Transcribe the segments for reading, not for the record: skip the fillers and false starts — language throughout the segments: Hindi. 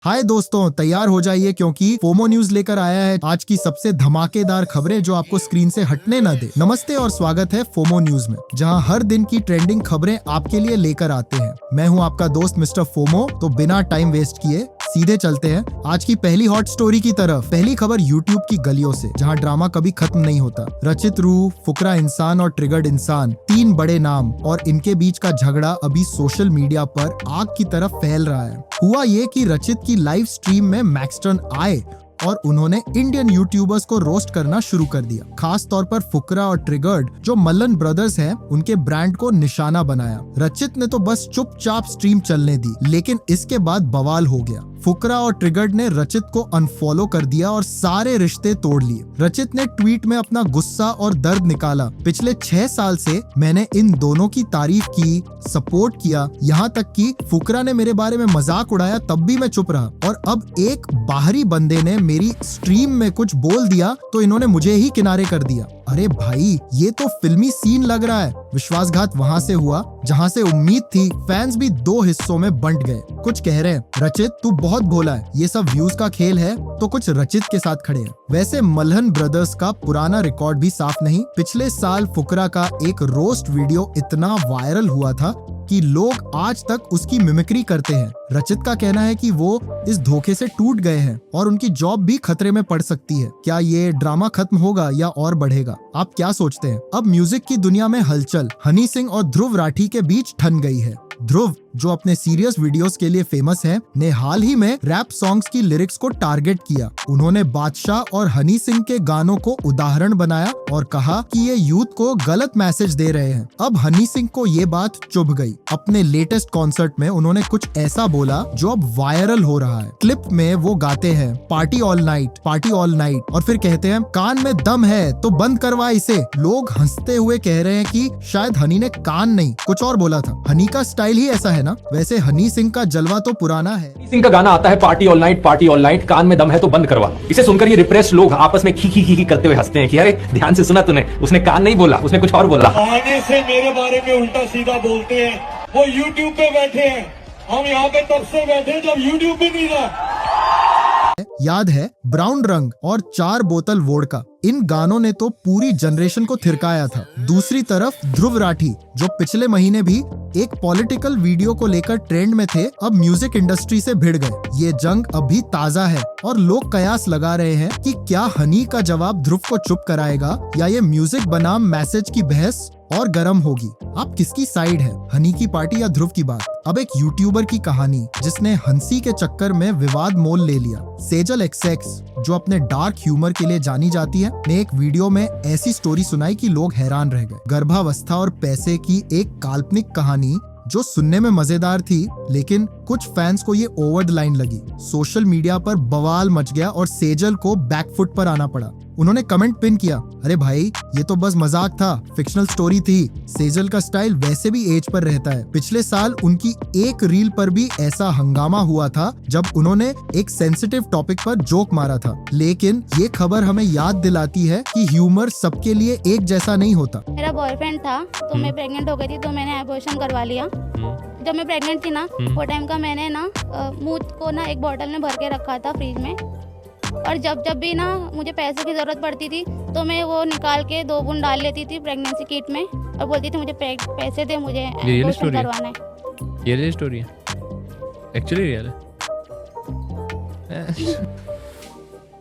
हाय दोस्तों, तैयार हो जाइए क्योंकि फोमो न्यूज लेकर आया है आज की सबसे धमाकेदार खबरें जो आपको स्क्रीन से हटने न दे। नमस्ते और स्वागत है फोमो न्यूज में, जहां हर दिन की ट्रेंडिंग खबरें आपके लिए लेकर आते हैं। मैं हूं आपका दोस्त मिस्टर फोमो। तो बिना टाइम वेस्ट किए सीधे चलते हैं आज की पहली हॉट स्टोरी की तरफ। पहली खबर यूट्यूब की गलियों से, जहां ड्रामा कभी खत्म नहीं होता। रचित रूह, फुकरा इंसान और ट्रिगर्ड इंसान, तीन बड़े नाम और इनके बीच का झगड़ा अभी सोशल मीडिया पर आग की तरफ फैल रहा है। हुआ ये कि रचित की लाइव स्ट्रीम में मैक्सटर्न आए और उन्होंने इंडियन यूट्यूबर्स को रोस्ट करना शुरू कर दिया। खास तौर पर फुकरा और ट्रिगर्ड, जो मल्लन ब्रदर्स हैं, उनके ब्रांड को निशाना बनाया। रचित ने तो बस चुपचाप स्ट्रीम चलने दी, लेकिन इसके बाद बवाल हो गया। फुकरा और ट्रिगर्ड ने रचित को अनफॉलो कर दिया और सारे रिश्ते तोड़ लिए। रचित ने ट्वीट में अपना गुस्सा और दर्द निकाला। पिछले 6 साल से मैंने इन दोनों की तारीफ की, सपोर्ट किया, यहाँ तक कि फुकरा ने मेरे बारे में मजाक उड़ाया तब भी मैं चुप रहा, और अब एक बाहरी बंदे ने मेरी स्ट्रीम में कुछ बोल दिया तो इन्होंने मुझे ही किनारे कर दिया। अरे भाई, ये तो फिल्मी सीन लग रहा है। विश्वासघात वहाँ से हुआ जहाँ से उम्मीद थी। फैंस भी 2 हिस्सों में बंट गए। कुछ कह रहे हैं, रचित तू बहुत भोला है, ये सब व्यूज का खेल है, तो कुछ रचित के साथ खड़े हैं। वैसे मल्हन ब्रदर्स का पुराना रिकॉर्ड भी साफ नहीं। पिछले साल फुकरा का एक रोस्ट वीडियो इतना वायरल हुआ था कि लोग आज तक उसकी मिमिक्री करते हैं। रचित का कहना है कि वो इस धोखे से टूट गए हैं और उनकी जॉब भी खतरे में पड़ सकती है। क्या ये ड्रामा खत्म होगा या और बढ़ेगा? आप क्या सोचते हैं? अब म्यूजिक की दुनिया में हलचल हनी सिंह और ध्रुव राठी के बीच ठन गई है। ध्रुव, जो अपने सीरियस वीडियोस के लिए फेमस हैं, ने हाल ही में रैप सॉन्ग्स की लिरिक्स को टारगेट किया। उन्होंने बादशाह और हनी सिंह के गानों को उदाहरण बनाया और कहा कि ये यूथ को गलत मैसेज दे रहे हैं। अब हनी सिंह को ये बात चुभ गई। अपने लेटेस्ट कॉन्सर्ट में उन्होंने कुछ ऐसा बोला जो अब वायरल हो रहा है। क्लिप में वो गाते हैं पार्टी ऑल नाइट, और फिर कहते हैं कान में दम है तो बंद करवा इसे। लोग हंसते हुए कह रहे हैं कि शायद हनी ने कान नहीं, कुछ और बोला था। हनी का स्टाइल ही ऐसा है ना। वैसे हनी सिंह का जलवा तो पुराना है। हनी सिंह का गाना आता है पार्टी ऑल नाइट, कान में दम है तो बंद करवा। इसे सुनकर ये रिप्रेस लोग आपस में खी करते हुए हंसते हैं कि अरे ध्यान से सुना तूने, उसने कान नहीं बोला, उसने कुछ और बोला। आने से मेरे बारे में उल्टा सीधा बोलते हैं। वो यूट्यूब पे बैठे हैं, हम यहाँ पे तब से बैठे जब यूट्यूब पे नहीं था। याद है ब्राउन रंग और 4 बोतल वोडका, इन गानों ने तो पूरी जनरेशन को थिरकाया था। दूसरी तरफ ध्रुव राठी, जो पिछले महीने भी एक पॉलिटिकल वीडियो को लेकर ट्रेंड में थे, अब म्यूजिक इंडस्ट्री से भिड़ गए। ये जंग अभी ताजा है और लोग कयास लगा रहे हैं कि क्या हनी का जवाब ध्रुव को चुप कराएगा या ये म्यूजिक बनाम मैसेज की बहस और गर्म होगी। आप किसकी साइड है, हनी की पार्टी या ध्रुव की बात? अब एक यूट्यूबर की कहानी जिसने हंसी के चक्कर में विवाद मोल ले लिया। सेजल एक्सएक्स, जो अपने डार्क ह्यूमर के लिए जानी जाती है, ने एक वीडियो में ऐसी स्टोरी सुनाई कि लोग हैरान रह गए। गर्भावस्था और पैसे की एक काल्पनिक कहानी जो सुनने में मजेदार थी, लेकिन कुछ फैंस को ये ओवर द लाइन लगी। सोशल मीडिया पर बवाल मच गया और सेजल को बैकफुट पर आना पड़ा। उन्होंने कमेंट पिन किया, अरे भाई ये तो बस मजाक था, फिक्शनल स्टोरी थी। सेजल का स्टाइल वैसे भी एज पर रहता है। पिछले साल उनकी एक रील पर भी ऐसा हंगामा हुआ था जब उन्होंने एक सेंसिटिव टॉपिक पर जोक मारा था। लेकिन ये खबर हमें याद दिलाती है कि ह्यूमर सबके लिए एक जैसा नहीं होता। मेरा बॉयफ्रेंड था तो मैं प्रेग्नेंट हो गई थी, तो मैंने एबॉर्शन करवा लिया। जब मैं प्रेग्नेंट थी ना, वो टाइम का मैंने ना मुंह को ना एक बोतल में भर के रखा था फ्रिज में, और जब भी ना मुझे पैसे की जरूरत पड़ती थी तो मैं वो निकाल के 2 बूंद डाल लेती थी प्रेगनेंसी किट में और बोलती थी मुझे पैसे दे, मुझे एबॉर्शन करवाना है। ये रियल स्टोरी है, एक्चुअली रियल है।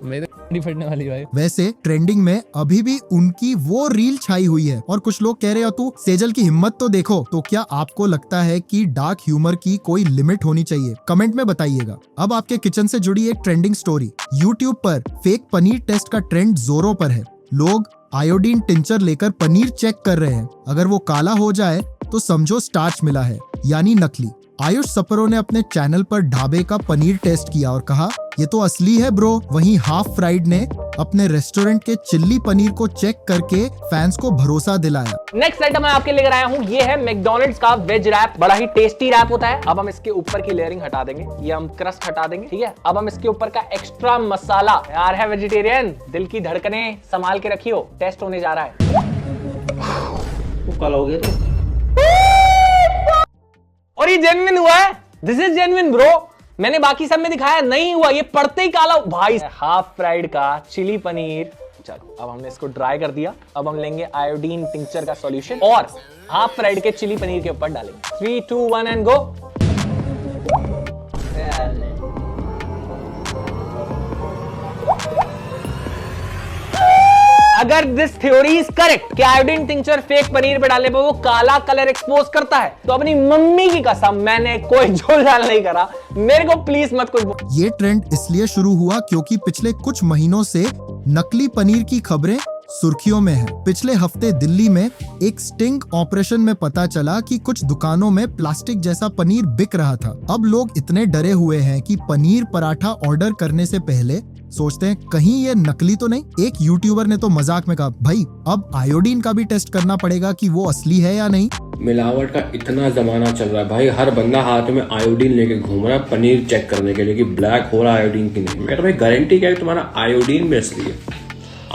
मेरे नहीं फटने वाली भाई। वैसे ट्रेंडिंग में अभी भी उनकी वो रील छाई हुई है और कुछ लोग कह रहे हो तू सेजल की हिम्मत तो देखो। तो क्या आपको लगता है कि डार्क ह्यूमर की कोई लिमिट होनी चाहिए? कमेंट में बताइएगा। अब आपके किचन से जुड़ी एक ट्रेंडिंग स्टोरी। यूट्यूब पर फेक पनीर टेस्ट का ट्रेंड जोरों पर है। लोग आयोडीन टिंचर लेकर पनीर चेक कर रहे हैं। अगर वो काला हो जाए तो समझो स्टार्च मिला है, यानी नकली। आयुष सपरो ने अपने चैनल पर ढाबे का पनीर टेस्ट किया और कहा ये तो असली है ब्रो। वहीं हाफ फ्राइड ने अपने रेस्टोरेंट के चिल्ली पनीर को चेक करके फैंस को भरोसा दिलाया। नेक्स्ट आइटम मैं आपके लेकर आया हूँ, ये है मैकडॉनल्ड्स का वेज रैप। बड़ा ही टेस्टी रैप होता है। अब हम इसके ऊपर की लेयरिंग हटा देंगे, ये हम क्रस्ट हटा देंगे, ठीक है। अब हम इसके ऊपर का एक्स्ट्रा मसाला, यार है वेजिटेरियन, दिल की धड़कनें संभाल के रखियो, टेस्ट होने जा रहा है। कल हो गए और ये जेन्युइन हुआ है, दिस इज जेन्युइन ब्रो। मैंने बाकी सब में दिखाया, नहीं हुआ, ये पड़ते ही काला भाई। हाफ फ्राइड का चिली पनीर। चलो अब हमने इसको ड्राई कर दिया, अब हम लेंगे आयोडीन टिंचर का सॉल्यूशन और हाफ फ्राइड के चिली पनीर के ऊपर डालेंगे। 3, 2, 1 एंड गो। अगर दिस थ्योरी इज करेक्ट कि आयोडीन टिंचर फेक पनीर पे डालने पे वो काला कलर एक्सपोज करता है, तो अपनी मम्मी की कसम मैंने कोई झोल झाल नहीं करा। मेरे को प्लीज मत कुछ। ये ट्रेंड इसलिए शुरू हुआ क्योंकि पिछले कुछ महीनों से नकली पनीर की खबरें सुर्खियों में है। पिछले हफ्ते दिल्ली में एक स्टिंग ऑपरेशन में पता चला कि कुछ दुकानों में प्लास्टिक जैसा पनीर बिक रहा था। अब लोग इतने डरे हुए हैं कि पनीर पराठा ऑर्डर करने से पहले सोचते हैं कहीं ये नकली तो नहीं। एक यूट्यूबर ने तो मजाक में कहा, भाई अब आयोडीन का भी टेस्ट करना पड़ेगा कि वो असली है या नहीं। मिलावट का इतना जमाना चल रहा है भाई, हर बंदा हाथ में आयोडीन लेके घूम रहा है पनीर चेक करने के लिए कि ब्लैक हो रहा है आयोडीन की नहीं। मैं तो भाई गारंटी क्या है तुम्हारा आयोडीन में असली है।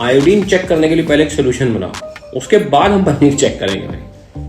आयोडीन चेक करने के लिए पहले एक सोल्यूशन बनाओ, उसके बाद हम पनीर चेक करेंगे भाई।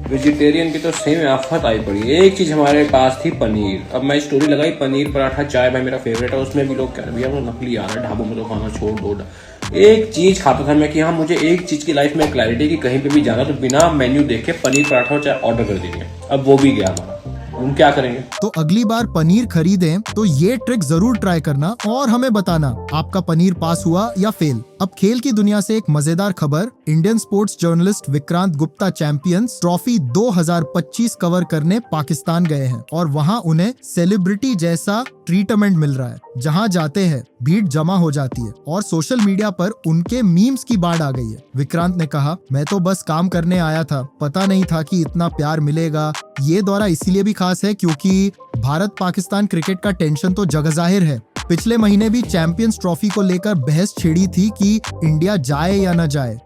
वेजिटेरियन की तो सेम आफत आई पड़ी। एक चीज हमारे पास थी पनीर। अब मैं स्टोरी लगाई पनीर पराठा चाय भाई मेरा फेवरेट है, उसमें भी लोग कह रहे भैया वो नकली आ रहा है, ढाबों में तो खाना छोड़ दो। एक चीज खाता था मैं कि हाँ मुझे एक चीज की लाइफ में क्लैरिटी कि कहीं पे भी जाना तो बिना मेन्यू देखे पनीर पराठा और चाय ऑर्डर कर देंगे। अब वो भी गया हमारा, हम क्या करेंगे। तो अगली बार पनीर खरीदें तो ये ट्रिक जरूर ट्राई करना और हमें बताना आपका पनीर पास हुआ या फेल। अब खेल की दुनिया से एक मजेदार खबर। Indian sports journalist Vikrant Gupta champions trophy 2025 cover करने पाकिस्तान गए हैं और वहां उन्हें सेलिब्रिटी जैसा ट्रीटमेंट मिल रहा है। जहां जाते हैं भीड़ जमा हो जाती है और सोशल मीडिया पर उनके मीम्स की बाढ़ आ गई है। विक्रांत ने कहा, मैं तो बस काम करने आया था, पता नहीं था कि इतना प्यार मिलेगा। ये दौरा इसीलिए भी खास है क्योंकि भारत पाकिस्तान क्रिकेट का टेंशन तो जगजाहिर है। पिछले महीने भी चैंपियंस ट्रॉफी को लेकर बहस छिड़ी थी कि इंडिया जाए या न जाए,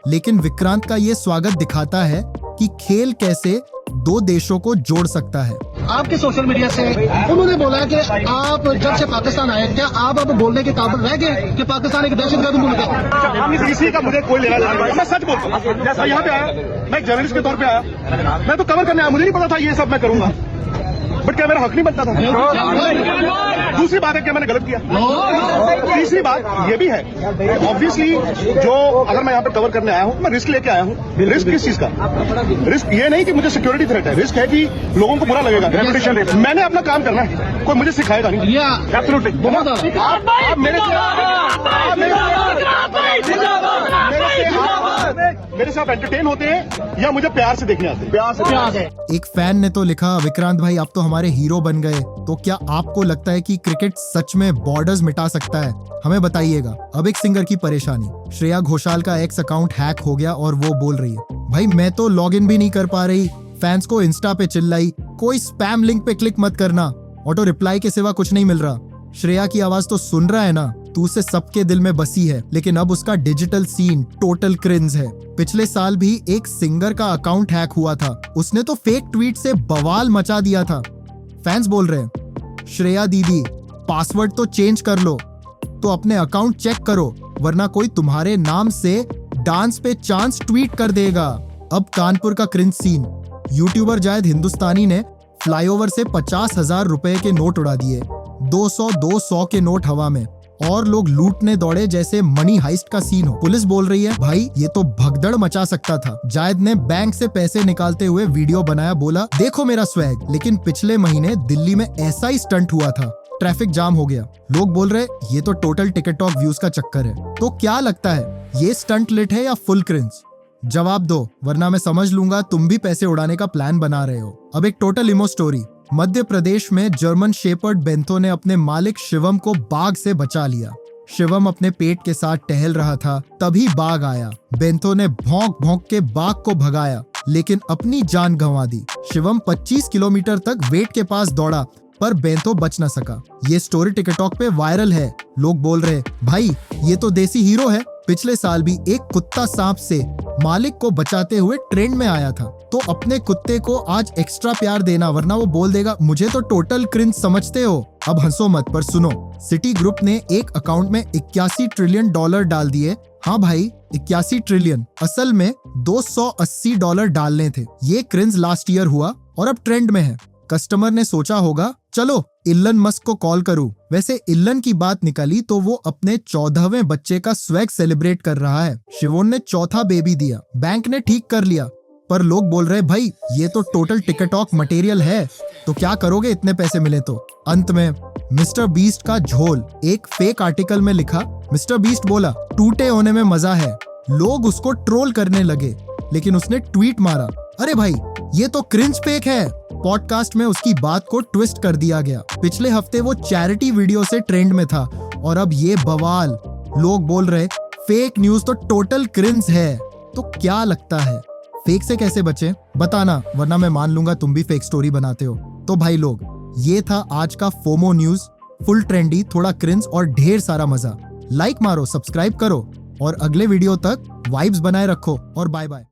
लेकिन विक्रांत का ये स्वागत दिखाता है कि खेल कैसे दो देशों को जोड़ सकता है। आपके सोशल मीडिया से उन्होंने बोला कि आप जब से पाकिस्तान आए, क्या आप अब बोलने के काबिल रह गए कि पाकिस्तान एक दहशतगर्द मुल्क है? किसी का मुझे कोई लेना नहीं, मैं सच बोलता हूँ। जैसा यहाँ पे आया, मैं एक जर्नलिस्ट के तौर पे आया, मैं तो कवर करने आया, मुझे नहीं पता था ये सब मैं करूंगा, बट क्या मेरा हक नहीं बनता था? दूसरी बात है क्या मैंने गलत किया? तीसरी बात ये भी है ऑब्वियसली जो अगर मैं यहाँ पे कवर करने आया हूँ, मैं रिस्क लेके आया हूँ। रिस्क किस चीज का? रिस्क ये नहीं कि मुझे सिक्योरिटी थ्रेट है, रिस्क है कि लोगों को बुरा लगेगा, रेपुटेशन। मैंने अपना काम करना है, कोई मुझे सिखाएगा नहीं। एब्सोल्युटली। मेरे साथ एंटरटेन होते हैं या मुझे प्यार से देखने आते हैं? प्यार से। एक फैन ने तो लिखा, विक्रांत भाई आप तो हमारे हीरो बन गए। तो क्या आपको लगता है कि क्रिकेट सच में बॉर्डर्स मिटा सकता है? हमें बताइएगा। अब एक सिंगर की परेशानी। श्रेया घोषाल का एक्स अकाउंट हैक हो गया और वो बोल रही है, भाई मैं तो लॉगिन भी नहीं कर पा रही, फैंस को इंस्टा पे चिल्लाई, कोई स्पैम लिंक पे क्लिक मत करना, ऑटो रिप्लाई के सिवा कुछ नहीं मिल रहा। श्रेया की आवाज तो सुन रहा है ना, तू उसे सबके दिल में बसी है, लेकिन अब उसका डिजिटल सीन टोटल क्रिंज है। पिछले साल भी एक सिंगर का अकाउंट हैक हुआ था, उसने तो फेक ट्वीट से बवाल मचा दिया था। फैंस बोल रहे हैं, श्रेया दीदी पासवर्ड तो चेंज कर लो, तो अपने अकाउंट चेक करो, वरना कोई तुम्हारे नाम से डांस पे चांस ट्वीट कर देगा। अब कानपुर का क्रिंज सीन। यूट्यूबर जायद हिंदुस्तानी ने फ्लाईओवर से 50,000 रुपए के नोट उड़ा दिए, 200 के नोट हवा में, और लोग लूटने दौड़े जैसे मनी हाइस्ट का सीन हो। पुलिस बोल रही है, भाई ये तो भगदड़ मचा सकता था। जायद ने बैंक से पैसे निकालते हुए वीडियो बनाया, बोला देखो मेरा स्वैग। लेकिन पिछले महीने दिल्ली में ऐसा ही स्टंट हुआ था, ट्रैफिक जाम हो गया। लोग बोल रहे ये तो टोटल टिकटॉक व्यूज का चक्कर है। तो क्या लगता है, ये स्टंट लिट है या फुल क्रिंज? जवाब दो, वरना मैं समझ लूंगा तुम भी पैसे उड़ाने का प्लान बना रहे हो। अब एक टोटल इमो स्टोरी। मध्य प्रदेश में जर्मन शेपर्ड बेंथो ने अपने मालिक शिवम को बाघ से बचा लिया। शिवम अपने पेट के साथ टहल रहा था, तभी बाघ आया। बेंथो ने भौंक भौंक के बाघ को भगाया, लेकिन अपनी जान गंवा दी। शिवम 25 किलोमीटर तक वेट के पास दौड़ा, पर बेंथो बच न सका। ये स्टोरी टिकटॉक पे वायरल है। लोग बोल रहे, भाई ये तो देसी हीरो है। पिछले साल भी एक कुत्ता सांप से मालिक को बचाते हुए ट्रेंड में आया था। तो अपने कुत्ते को आज एक्स्ट्रा प्यार देना, वरना वो बोल देगा मुझे तो टोटल क्रिंज समझते हो। अब हंसो मत, पर सुनो, सिटी ग्रुप ने एक अकाउंट में $81 ट्रिलियन डाल दिए। हाँ भाई, 81 ट्रिलियन, असल में $280 डालने थे। ये क्रिंज लास्ट ईयर हुआ और अब ट्रेंड में है। कस्टमर ने सोचा होगा चलो इलन मस्क को कॉल करूं। वैसे इलन की बात निकली तो वो अपने 14वें बच्चे का स्वैग सेलिब्रेट कर रहा है। शिवोन ने चौथा बेबी दिया, बैंक ने ठीक कर लिया, पर लोग बोल रहे भाई ये तो टोटल टिकटॉक मटेरियल है, तो क्या करोगे इतने पैसे मिले तो। अंत में मिस्टर बीस्ट का झोल। एक फेक आर्टिकल में लिखा, मिस्टर बीस्ट बोला टूटे होने में मजा है। लोग उसको ट्रोल करने लगे, लेकिन उसने ट्वीट मारा, अरे भाई ये तो क्रिंज फेक है। पॉडकास्ट में उसकी बात को ट्विस्ट कर दिया गया। पिछले हफ्ते वो चैरिटी वीडियो से ट्रेंड में था और अब ये बवाल। लोग बोल रहे फेक न्यूज तो टोटल क्रिंज है। तो क्या लगता है फेक से कैसे बचे, बताना, वरना मैं मान लूंगा तुम भी फेक स्टोरी बनाते हो। तो भाई लोग, ये था आज का फोमो न्यूज। फुल ट्रेंडी, थोड़ा क्रिंज और ढेर सारा मजा। लाइक मारो, सब्सक्राइब करो और अगले वीडियो तक वाइब्स बनाए रखो और बाय बाय।